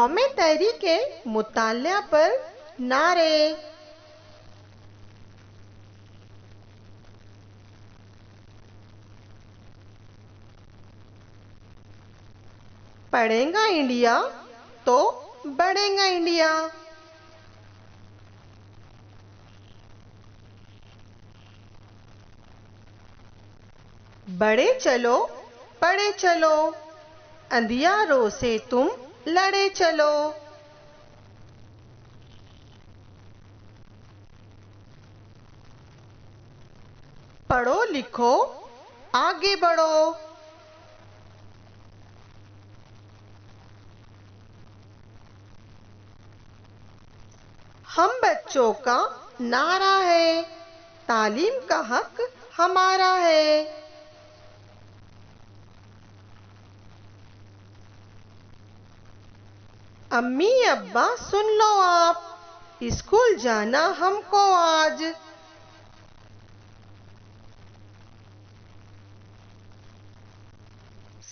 यौम तहरीके मुतालिया पर नारे। पढ़ेगा इंडिया तो बढ़ेगा इंडिया। बढ़े चलो पढ़े चलो, अंधियारों से तुम लड़े चलो। पढ़ो लिखो आगे बढ़ो। हम बच्चों का नारा है, तालीम का हक हमारा है। अम्मी अब्बा सुन लो आप, स्कूल जाना हमको आज।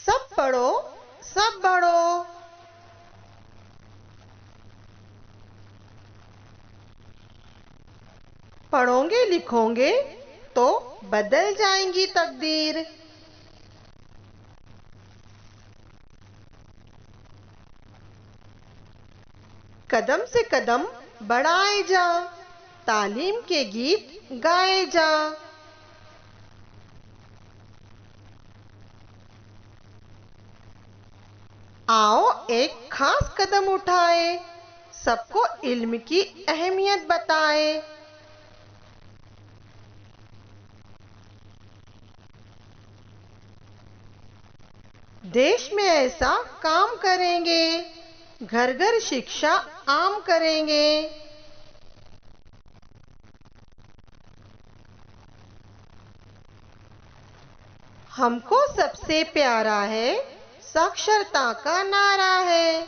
सब पढ़ो सब बढ़ो। पढ़ोगे लिखोगे तो बदल जाएंगी तकदीर। कदम से कदम बढ़ाए जा, तालीम के गीत गाए जा। आओ एक खास कदम उठाए, सबको इल्म की अहमियत बताए। देश में ऐसा काम करेंगे, घर घर शिक्षा आम करेंगे। हमको सबसे प्यारा है, साक्षरता का नारा है।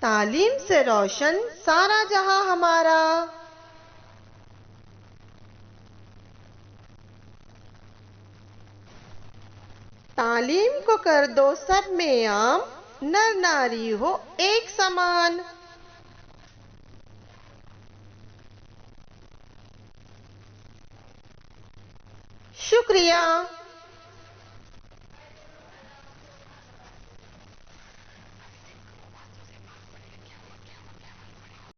तालीम से रोशन सारा जहां हमारा। तालीम को कर दो सब में आम, नर नारी हो एक समान। शुक्रिया।